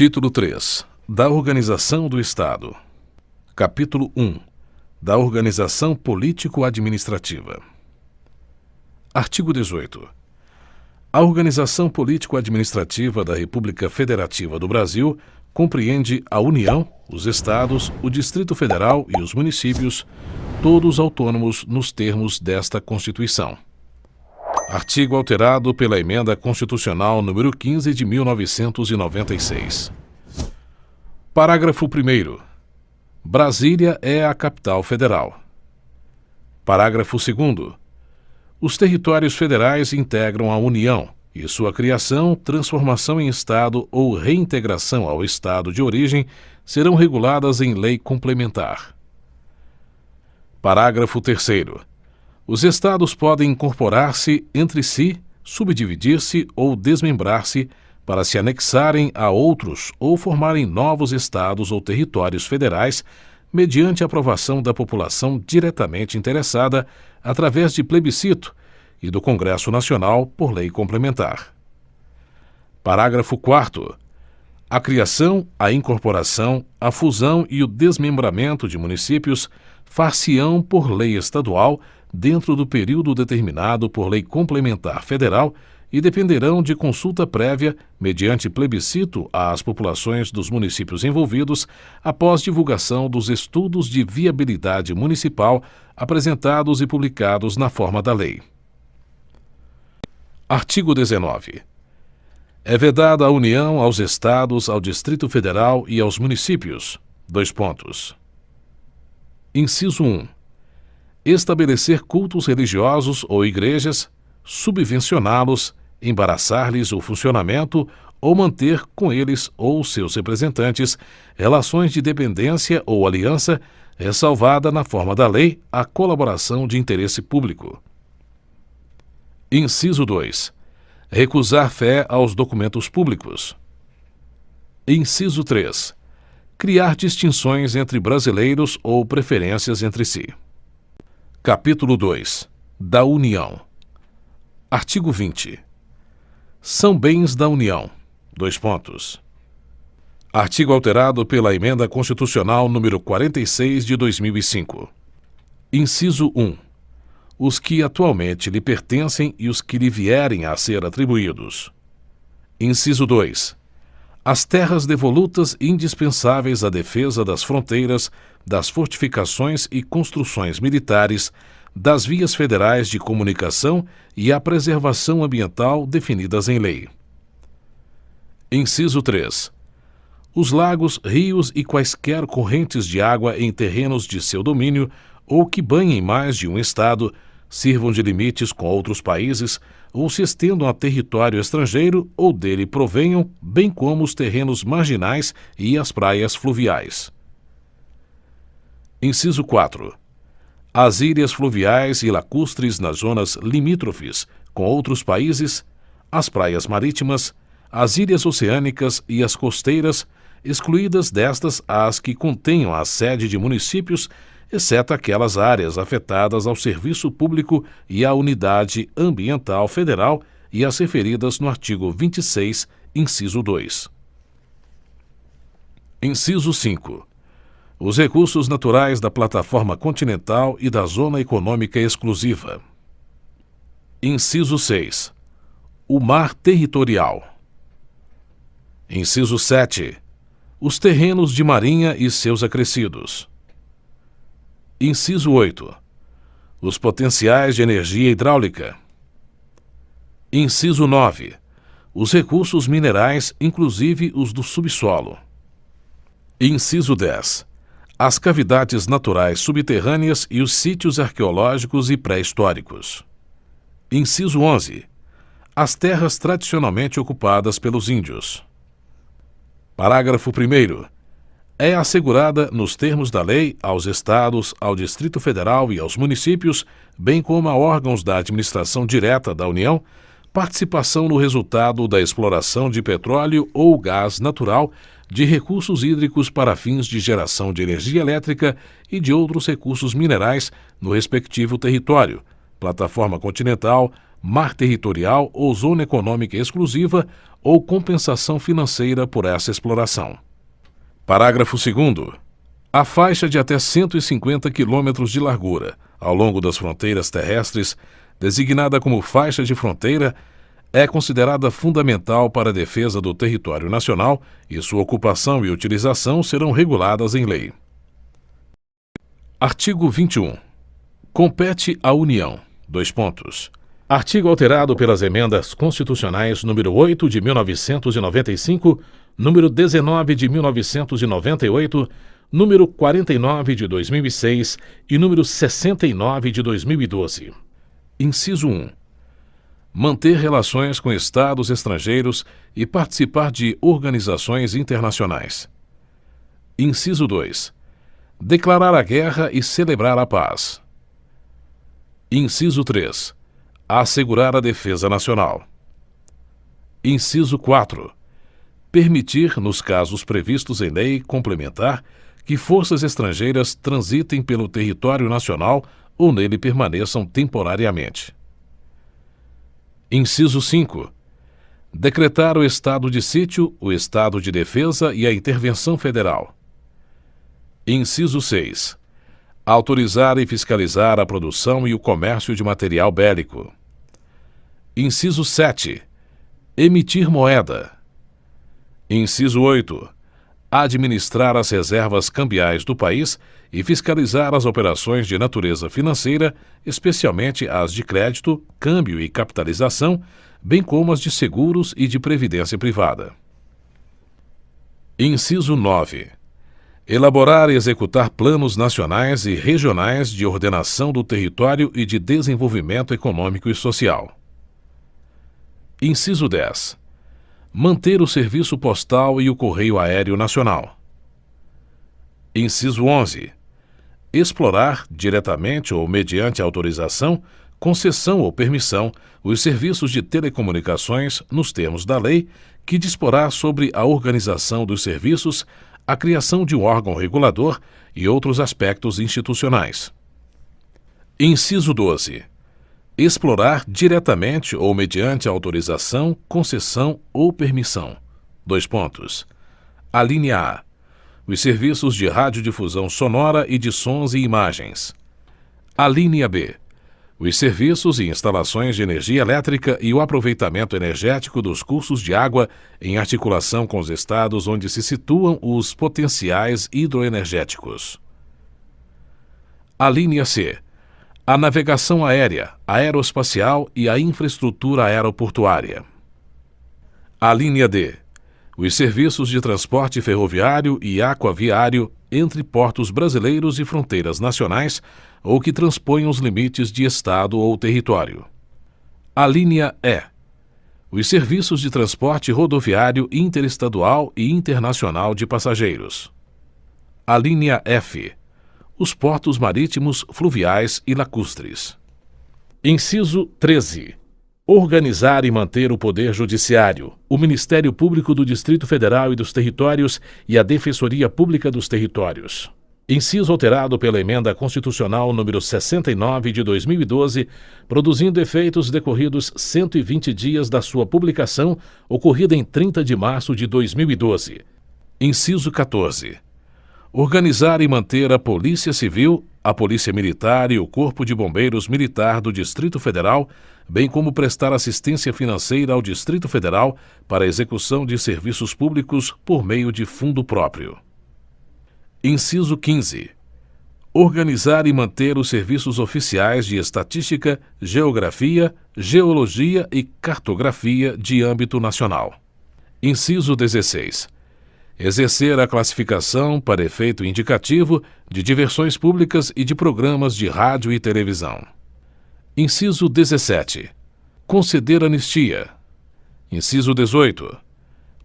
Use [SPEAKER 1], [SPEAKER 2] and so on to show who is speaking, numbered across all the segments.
[SPEAKER 1] Título 3. Da Organização do Estado. Capítulo 1. Da Organização Político-Administrativa. Artigo 18. A organização político-administrativa da República Federativa do Brasil compreende a União, os Estados, o Distrito Federal e os municípios, todos autônomos nos termos desta Constituição. Artigo alterado pela Emenda Constitucional número 15 de 1996. Parágrafo 1º. Brasília é a capital federal. Parágrafo 2º. Os territórios federais integram a União e sua criação, transformação em Estado ou reintegração ao Estado de origem serão reguladas em lei complementar. Parágrafo 3º. Os Estados podem incorporar-se entre si, subdividir-se ou desmembrar-se para se anexarem a outros ou formarem novos Estados ou territórios federais mediante aprovação da população diretamente interessada através de plebiscito e do Congresso Nacional por lei complementar. Parágrafo 4º. A criação, a incorporação, a fusão e o desmembramento de municípios far-se-ão por lei estadual dentro do período determinado por lei complementar federal e dependerão de consulta prévia, mediante plebiscito às populações dos municípios envolvidos, após divulgação dos estudos de viabilidade municipal apresentados e publicados na forma da lei. Artigo 19. É vedada a União aos Estados, ao Distrito Federal e aos municípios. Inciso 1. Estabelecer cultos religiosos ou igrejas, subvencioná-los, embaraçar-lhes o funcionamento ou manter com eles ou seus representantes relações de dependência ou aliança, ressalvada na forma da lei a colaboração de interesse público. Inciso 2. Recusar fé aos documentos públicos. Inciso 3. Criar distinções entre brasileiros ou preferências entre si. Capítulo 2. Da União. Artigo 20. São bens da União. Artigo alterado pela Emenda Constitucional número 46 de 2005. Inciso 1. Os que atualmente lhe pertencem e os que lhe vierem a ser atribuídos. Inciso 2. As terras devolutas indispensáveis à defesa das fronteiras, das fortificações e construções militares, das vias federais de comunicação e à preservação ambiental definidas em lei. Inciso 3. Os lagos, rios e quaisquer correntes de água em terrenos de seu domínio ou que banhem mais de um estado, sirvam de limites com outros países ou se estendam a território estrangeiro ou dele provenham, bem como os terrenos marginais e as praias fluviais. Inciso 4. As ilhas fluviais e lacustres nas zonas limítrofes com outros países, as praias marítimas, as ilhas oceânicas e as costeiras, excluídas destas as que contenham a sede de municípios, exceto aquelas áreas afetadas ao serviço público e à unidade ambiental federal e as referidas no artigo 26, inciso 2. Inciso 5. Os recursos naturais da plataforma continental e da zona econômica exclusiva. Inciso 6. O mar territorial. Inciso 7. Os terrenos de marinha e seus acrescidos. Inciso 8. Os potenciais de energia hidráulica. Inciso 9. Os recursos minerais, inclusive os do subsolo. Inciso 10. As cavidades naturais subterrâneas e os sítios arqueológicos e pré-históricos. Inciso 11. As terras tradicionalmente ocupadas pelos índios. Parágrafo 1º. É assegurada, nos termos da lei, aos Estados, ao Distrito Federal e aos municípios, bem como a órgãos da administração direta da União, participação no resultado da exploração de petróleo ou gás natural, de recursos hídricos para fins de geração de energia elétrica e de outros recursos minerais no respectivo território, plataforma continental, mar territorial ou zona econômica exclusiva ou compensação financeira por essa exploração. Parágrafo 2º. A faixa de até 150 quilômetros de largura, ao longo das fronteiras terrestres, designada como faixa de fronteira, é considerada fundamental para a defesa do território nacional e sua ocupação e utilização serão reguladas em lei. Artigo 21. Compete à União. Artigo alterado pelas emendas constitucionais número 8 de 1995, número 19 de 1998, número 49 de 2006 e número 69 de 2012. Inciso 1. Manter relações com estados estrangeiros e participar de organizações internacionais. Inciso 2. Declarar a guerra e celebrar a paz. Inciso 3. Assegurar a defesa nacional. Inciso 4. Permitir, nos casos previstos em lei complementar, que forças estrangeiras transitem pelo território nacional ou nele permaneçam temporariamente. Inciso 5. Decretar o estado de sítio, o estado de defesa e a intervenção federal. Inciso 6. Autorizar e fiscalizar a produção e o comércio de material bélico. Inciso 7. Emitir moeda. Inciso 8. Administrar as reservas cambiais do país e fiscalizar as operações de natureza financeira, especialmente as de crédito, câmbio e capitalização, bem como as de seguros e de previdência privada. Inciso 9. Elaborar e executar planos nacionais e regionais de ordenação do território e de desenvolvimento econômico e social. Inciso 10. Manter o serviço postal e o correio aéreo nacional. Inciso 11. Explorar, diretamente ou mediante autorização, concessão ou permissão, os serviços de telecomunicações nos termos da lei, que disporá sobre a organização dos serviços, a criação de um órgão regulador e outros aspectos institucionais. Inciso 12. Explorar diretamente ou mediante autorização, concessão ou permissão. Alínea A. Os serviços de radiodifusão sonora e de sons e imagens. Alínea B. Os serviços e instalações de energia elétrica e o aproveitamento energético dos cursos de água em articulação com os estados onde se situam os potenciais hidroenergéticos. Alínea C. A navegação aérea, aeroespacial e a infraestrutura aeroportuária. Alínea D. Os serviços de transporte ferroviário e aquaviário entre portos brasileiros e fronteiras nacionais ou que transponham os limites de estado ou território. Alínea E. Os serviços de transporte rodoviário interestadual e internacional de passageiros. Alínea F. Os portos marítimos, fluviais e lacustres. Inciso 13. Organizar e manter o Poder Judiciário, o Ministério Público do Distrito Federal e dos Territórios e a Defensoria Pública dos Territórios. Inciso alterado pela Emenda Constitucional número 69 de 2012, produzindo efeitos decorridos 120 dias da sua publicação, ocorrida em 30 de março de 2012. Inciso 14. Organizar e manter a Polícia Civil, a Polícia Militar e o Corpo de Bombeiros Militar do Distrito Federal, bem como prestar assistência financeira ao Distrito Federal para a execução de serviços públicos por meio de fundo próprio. Inciso 15. Organizar e manter os serviços oficiais de estatística, geografia, geologia e cartografia de âmbito nacional. Inciso 16. Exercer a classificação, para efeito indicativo, de diversões públicas e de programas de rádio e televisão. Inciso 17. Conceder anistia. Inciso 18.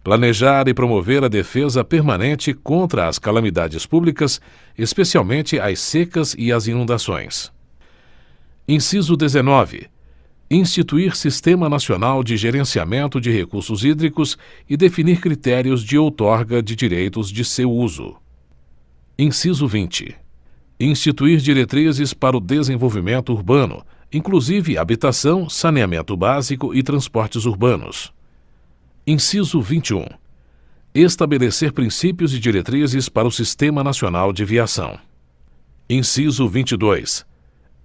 [SPEAKER 1] Planejar e promover a defesa permanente contra as calamidades públicas, especialmente as secas e as inundações. Inciso 19. Instituir Sistema Nacional de Gerenciamento de Recursos Hídricos e definir critérios de outorga de direitos de seu uso. Inciso 20. Instituir diretrizes para o desenvolvimento urbano, inclusive habitação, saneamento básico e transportes urbanos. Inciso 21. Estabelecer princípios e diretrizes para o Sistema Nacional de Viação. Inciso 22.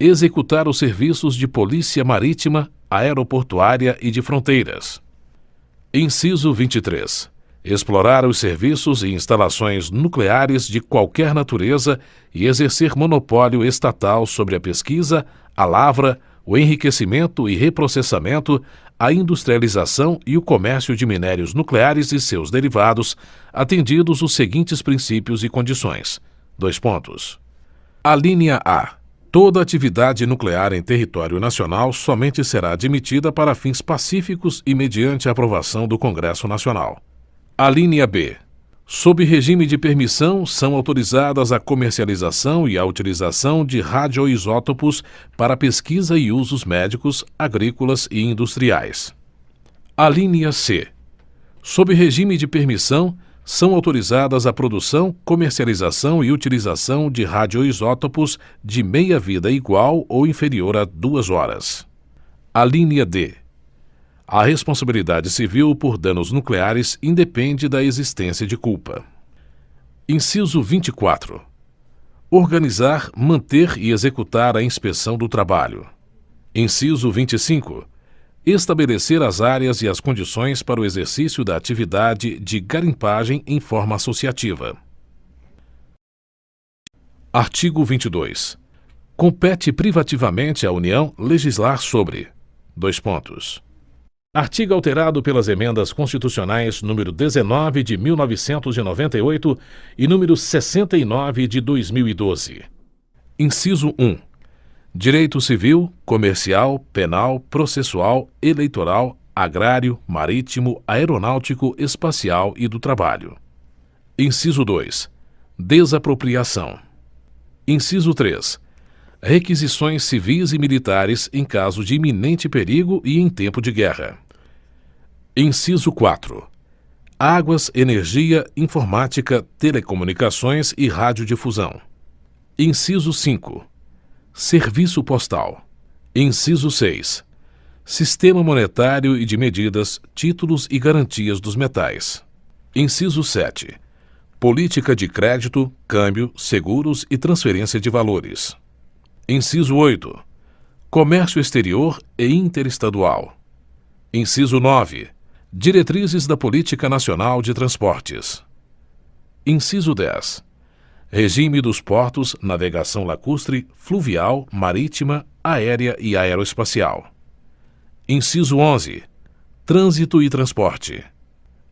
[SPEAKER 1] Executar os serviços de polícia marítima, aeroportuária e de fronteiras. Inciso 23. Explorar os serviços e instalações nucleares de qualquer natureza e exercer monopólio estatal sobre a pesquisa, a lavra, o enriquecimento e reprocessamento, a industrialização e o comércio de minérios nucleares e seus derivados, atendidos os seguintes princípios e condições. Dois pontos. Alínea A. Toda atividade nuclear em território nacional somente será admitida para fins pacíficos e mediante a aprovação do Congresso Nacional. Alínea B. Sob regime de permissão, são autorizadas a comercialização e a utilização de radioisótopos para pesquisa e usos médicos, agrícolas e industriais. Alínea C. Sob regime de permissão, são autorizadas a produção, comercialização e utilização de radioisótopos de meia-vida igual ou inferior a 2 horas. Alínea D. A responsabilidade civil por danos nucleares independe da existência de culpa. Inciso 24. Organizar, manter e executar a inspeção do trabalho. Inciso 25. Estabelecer as áreas e as condições para o exercício da atividade de garimpagem em forma associativa. Artigo 22. Compete privativamente à União legislar sobre: dois pontos. Artigo alterado pelas emendas constitucionais número 19 de 1998 e número 69 de 2012. Inciso 1. Direito civil, comercial, penal, processual, eleitoral, agrário, marítimo, aeronáutico, espacial e do trabalho. Inciso 2. Desapropriação. Inciso 3. Requisições civis e militares em caso de iminente perigo e em tempo de guerra. Inciso 4. Águas, energia, informática, telecomunicações e radiodifusão. Inciso 5. Serviço postal. Inciso 6. Sistema monetário e de medidas, títulos e garantias dos metais. Inciso 7. Política de crédito, câmbio, seguros e transferência de valores. Inciso 8. Comércio exterior e interestadual. Inciso 9. Diretrizes da Política Nacional de Transportes. Inciso 10. Regime dos portos, navegação lacustre, fluvial, marítima, aérea e aeroespacial. Inciso 11. Trânsito e transporte.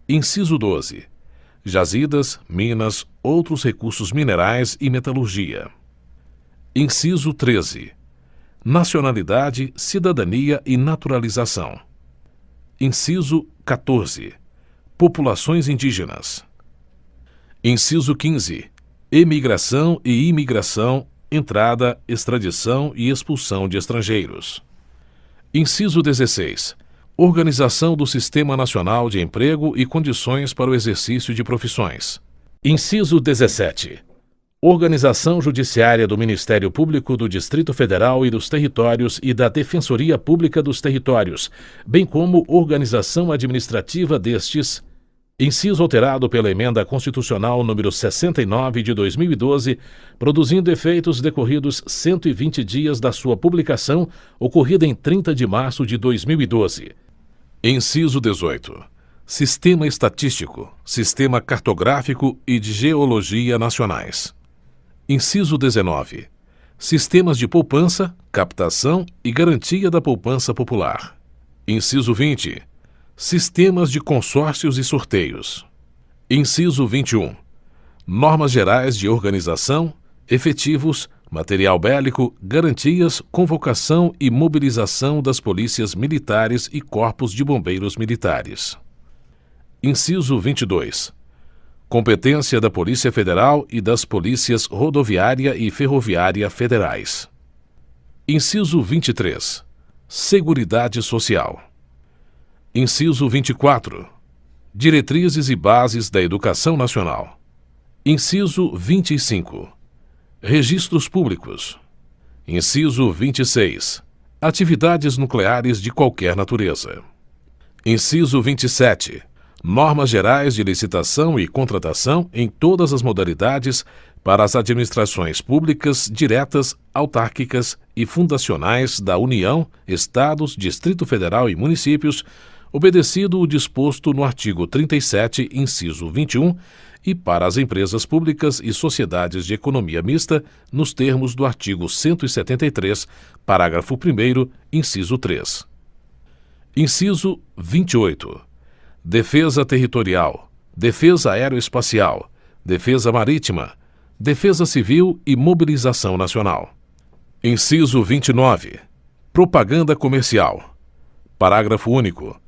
[SPEAKER 1] Inciso 12. Jazidas, minas, outros recursos minerais e metalurgia. Inciso 13. Nacionalidade, cidadania e naturalização. Inciso 14. Populações indígenas. Inciso 15. Emigração e imigração, entrada, extradição e expulsão de estrangeiros. Inciso 16. Organização do Sistema Nacional de Emprego e condições para o exercício de profissões. Inciso 17. Organização judiciária do Ministério Público do Distrito Federal e dos Territórios e da Defensoria Pública dos Territórios, bem como organização administrativa destes. Inciso alterado pela Emenda Constitucional número 69 de 2012, produzindo efeitos decorridos 120 dias da sua publicação, ocorrida em 30 de março de 2012. Inciso 18. Sistema Estatístico, Sistema Cartográfico e de Geologia Nacionais. Inciso 19. Sistemas de poupança, captação e garantia da poupança popular. Inciso 20. Sistemas de consórcios e sorteios. Inciso 21. Normas gerais de organização, efetivos, material bélico, garantias, convocação e mobilização das polícias militares e corpos de bombeiros militares. Inciso 22. Competência da Polícia Federal e das Polícias Rodoviária e Ferroviária Federais. Inciso 23. Seguridade Social. Inciso 24. Diretrizes e bases da Educação Nacional. Inciso 25. Registros Públicos. Inciso 26. Atividades nucleares de qualquer natureza. Inciso 27. Normas gerais de licitação e contratação em todas as modalidades para as administrações públicas diretas, autárquicas e fundacionais da União, Estados, Distrito Federal e municípios, obedecido o disposto no artigo 37, inciso 21, e para as empresas públicas e sociedades de economia mista, nos termos do artigo 173, parágrafo 1º, inciso 3. Inciso 28. Defesa territorial, defesa aeroespacial, defesa marítima, defesa civil e mobilização nacional. Inciso 29. Propaganda comercial. Parágrafo único.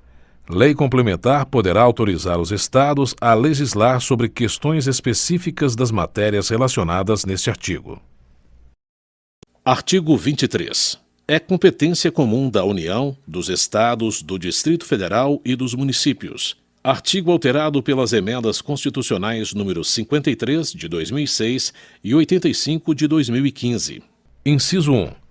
[SPEAKER 1] Lei complementar poderá autorizar os Estados a legislar sobre questões específicas das matérias relacionadas neste artigo. Artigo 23. É competência comum da União, dos Estados, do Distrito Federal e dos municípios. Artigo alterado pelas emendas constitucionais número 53, de 2006 e 85, de 2015. Inciso 1.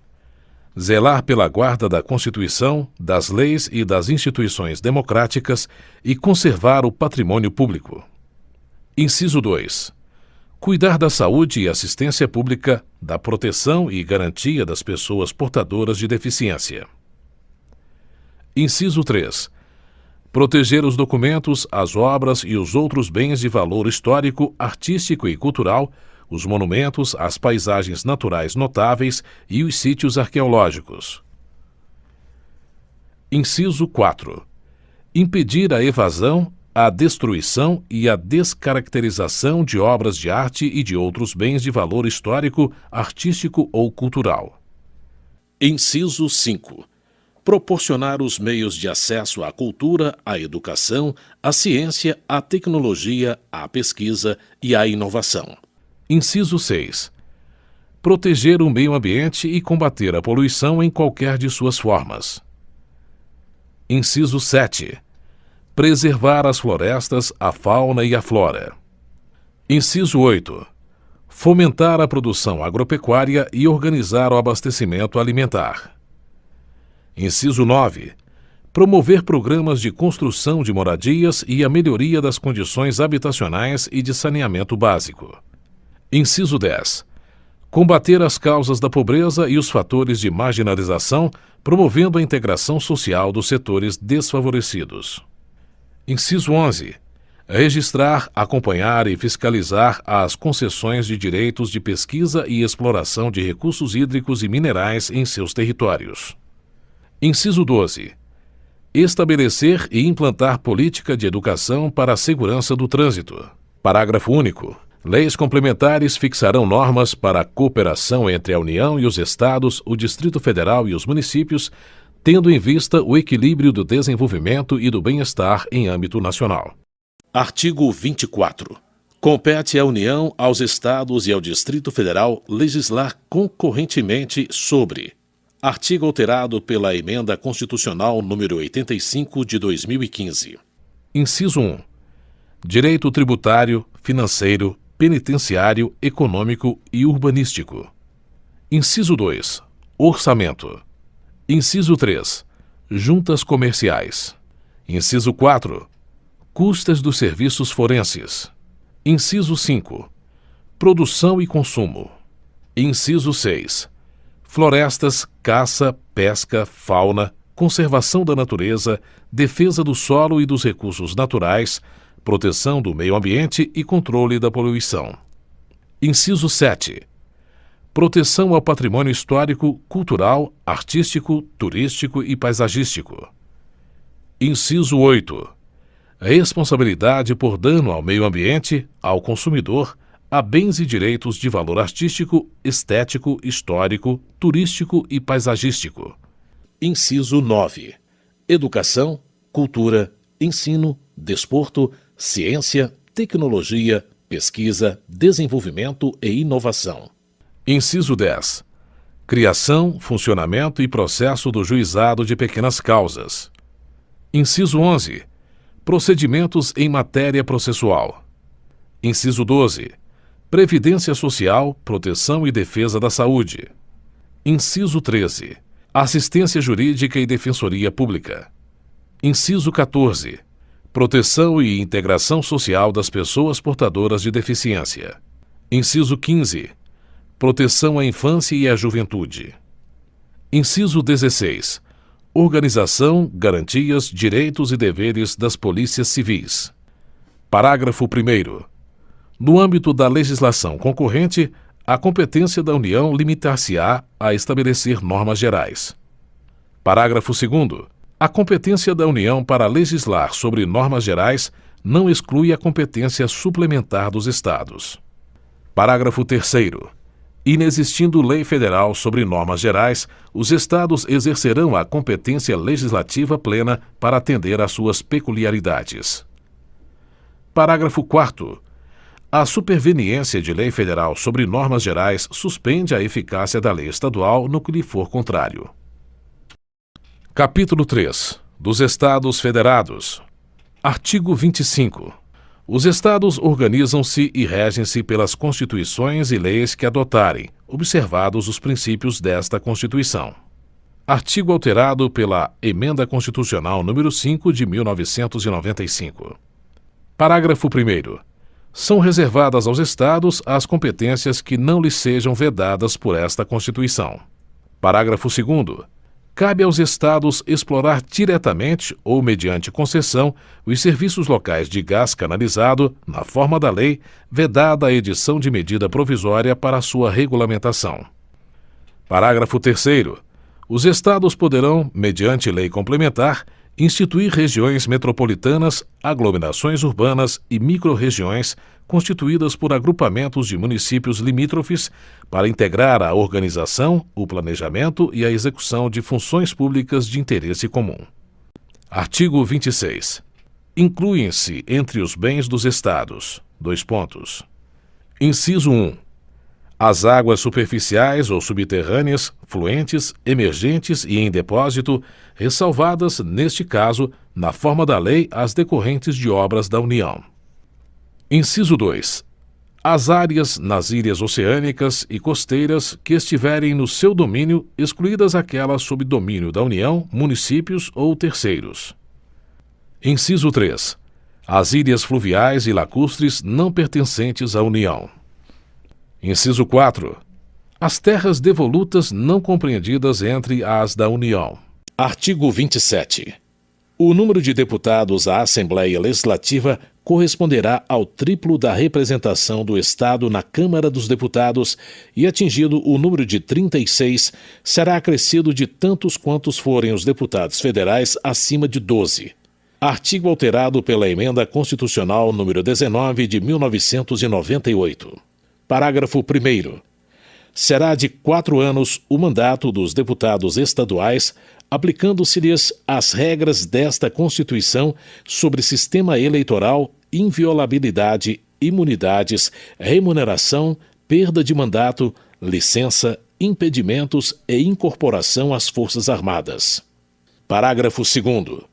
[SPEAKER 1] Zelar pela guarda da Constituição, das leis e das instituições democráticas e conservar o patrimônio público. Inciso 2. Cuidar da saúde e assistência pública, da proteção e garantia das pessoas portadoras de deficiência. Inciso 3. Proteger os documentos, as obras e os outros bens de valor histórico, artístico e cultural, os monumentos, as paisagens naturais notáveis e os sítios arqueológicos. Inciso 4. Impedir a evasão, a destruição e a descaracterização de obras de arte e de outros bens de valor histórico, artístico ou cultural. Inciso 5. Proporcionar os meios de acesso à cultura, à educação, à ciência, à tecnologia, à pesquisa e à inovação. Inciso 6. Proteger o meio ambiente e combater a poluição em qualquer de suas formas. Inciso 7. Preservar as florestas, a fauna e a flora. Inciso 8. Fomentar a produção agropecuária e organizar o abastecimento alimentar. Inciso 9. Promover programas de construção de moradias e a melhoria das condições habitacionais e de saneamento básico. Inciso 10. Combater as causas da pobreza e os fatores de marginalização, promovendo a integração social dos setores desfavorecidos. Inciso 11. Registrar, acompanhar e fiscalizar as concessões de direitos de pesquisa e exploração de recursos hídricos e minerais em seus territórios. Inciso 12. Estabelecer e implantar política de educação para a segurança do trânsito. Parágrafo único. Leis complementares fixarão normas para a cooperação entre a União e os Estados, o Distrito Federal e os municípios, tendo em vista o equilíbrio do desenvolvimento e do bem-estar em âmbito nacional. Artigo 24. Compete à União, aos Estados e ao Distrito Federal legislar concorrentemente sobre: artigo alterado pela Emenda Constitucional número 85 de 2015. Inciso 1. Direito tributário, financeiro, penitenciário, econômico e urbanístico. Inciso 2. Orçamento. Inciso 3. Juntas comerciais. Inciso 4. Custas dos serviços forenses. Inciso 5. Produção e consumo. Inciso 6. Florestas, caça, pesca, fauna, conservação da natureza, defesa do solo e dos recursos naturais, proteção do meio ambiente e controle da poluição. Inciso 7. Proteção ao patrimônio histórico, cultural, artístico, turístico e paisagístico. Inciso 8. Responsabilidade por dano ao meio ambiente, ao consumidor, a bens e direitos de valor artístico, estético, histórico, turístico e paisagístico. Inciso 9. Educação, cultura, ensino, desporto, ciência, tecnologia, pesquisa, desenvolvimento e inovação. Inciso 10. Criação, funcionamento e processo do juizado de pequenas causas. Inciso 11. Procedimentos em matéria processual. Inciso 12. Previdência Social, proteção e defesa da saúde. Inciso 13. assistência jurídica e defensoria pública. Inciso 14. Proteção e integração social das pessoas portadoras de deficiência. Inciso 15. Proteção à infância e à juventude. Inciso 16. Organização, garantias, direitos e deveres das polícias civis. Parágrafo 1º. No âmbito da legislação concorrente, a competência da União limitar-se-á a estabelecer normas gerais. Parágrafo 2º. A competência da União para legislar sobre normas gerais não exclui a competência suplementar dos Estados. Parágrafo 3º. Inexistindo lei federal sobre normas gerais, os Estados exercerão a competência legislativa plena para atender às suas peculiaridades. Parágrafo 4º. A superveniência de lei federal sobre normas gerais suspende a eficácia da lei estadual no que lhe for contrário. Capítulo 3. Dos Estados Federados. Artigo 25. Os Estados organizam-se e regem-se pelas constituições e leis que adotarem, observados os princípios desta Constituição. Artigo alterado pela Emenda Constitucional número 5 de 1995. Parágrafo 1º. São reservadas aos Estados as competências que não lhes sejam vedadas por esta Constituição. Parágrafo 2º. Cabe aos Estados explorar diretamente ou mediante concessão os serviços locais de gás canalizado, na forma da lei, vedada a edição de medida provisória para sua regulamentação. Parágrafo 3º. Os Estados poderão, mediante lei complementar, instituir regiões metropolitanas, aglomerações urbanas e microrregiões constituídas por agrupamentos de municípios limítrofes para integrar a organização, o planejamento e a execução de funções públicas de interesse comum. Artigo 26. Incluem-se entre os bens dos Estados: Inciso 1. As águas superficiais ou subterrâneas, fluentes, emergentes e em depósito, ressalvadas, neste caso, na forma da lei, as decorrentes de obras da União. Inciso 2. As áreas nas ilhas oceânicas e costeiras que estiverem no seu domínio, excluídas aquelas sob domínio da União, municípios ou terceiros. Inciso 3. As ilhas fluviais e lacustres não pertencentes à União. Inciso 4. As terras devolutas não compreendidas entre as da União. Artigo 27. O número de deputados à Assembleia Legislativa corresponderá ao triplo da representação do Estado na Câmara dos Deputados e, atingido o número de 36, será acrescido de tantos quantos forem os deputados federais acima de 12. Artigo alterado pela Emenda Constitucional número 19 de 1998. Parágrafo 1º. Será de 4 anos o mandato dos deputados estaduais, aplicando-se-lhes as regras desta Constituição sobre sistema eleitoral, inviolabilidade, imunidades, remuneração, perda de mandato, licença, impedimentos e incorporação às Forças Armadas. Parágrafo 2º.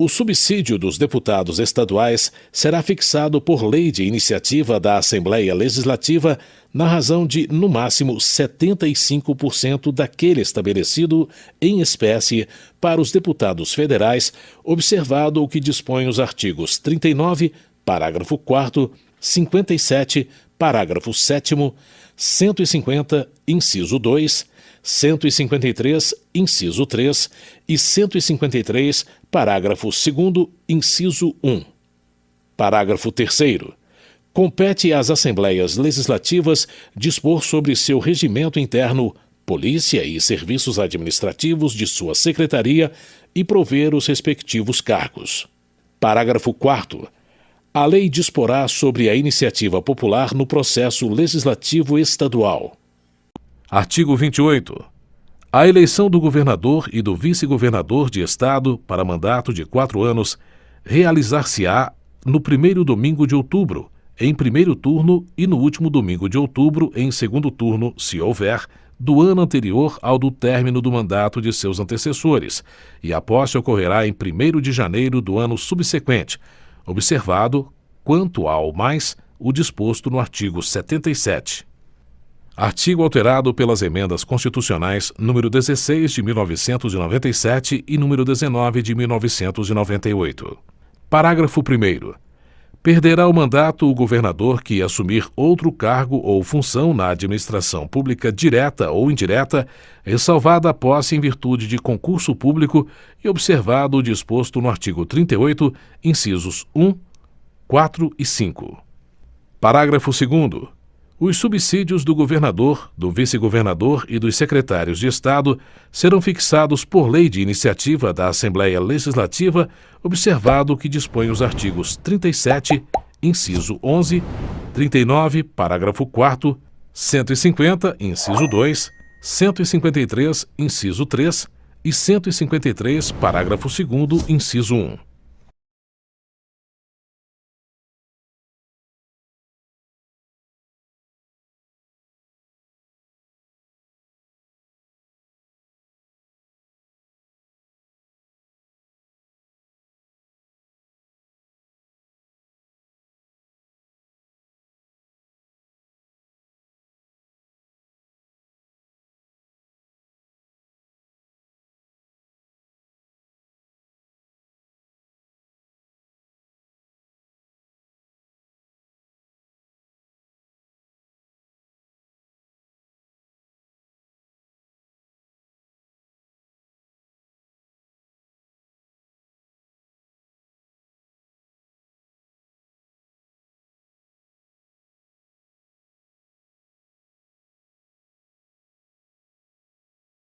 [SPEAKER 1] O subsídio dos deputados estaduais será fixado por lei de iniciativa da Assembleia Legislativa na razão de, no máximo, 75% daquele estabelecido em espécie para os deputados federais, observado o que dispõem os artigos 39, parágrafo 4º, 57, parágrafo 7º, 150, inciso 2, 153, inciso 3 e 153, parágrafo 2º, inciso 1. Parágrafo 3º. Compete às Assembleias Legislativas dispor sobre seu regimento interno, polícia e serviços administrativos de sua secretaria e prover os respectivos cargos. Parágrafo 4º. A lei disporá sobre a iniciativa popular no processo legislativo estadual. Artigo 28. A eleição do governador e do vice-governador de Estado para mandato de 4 anos realizar-se-á no primeiro domingo de outubro, em primeiro turno, e no último domingo de outubro, em segundo turno, se houver, do ano anterior ao do término do mandato de seus antecessores, e a posse ocorrerá em 1º de janeiro do ano subsequente, observado, quanto ao mais, o disposto no artigo 77. Artigo alterado pelas emendas constitucionais número 16 de 1997 e número 19 de 1998. Parágrafo 1º. Perderá o mandato o governador que assumir outro cargo ou função na administração pública direta ou indireta, ressalvada a posse em virtude de concurso público e observado o disposto no artigo 38, incisos 1, 4 e 5. Parágrafo 2º. Os subsídios do governador, do vice-governador e dos secretários de Estado serão fixados por lei de iniciativa da Assembleia Legislativa, observado o que dispõe os artigos 37, inciso 11, 39, parágrafo 4º, 150, inciso 2, 153, inciso 3 e 153, parágrafo 2º, inciso 1.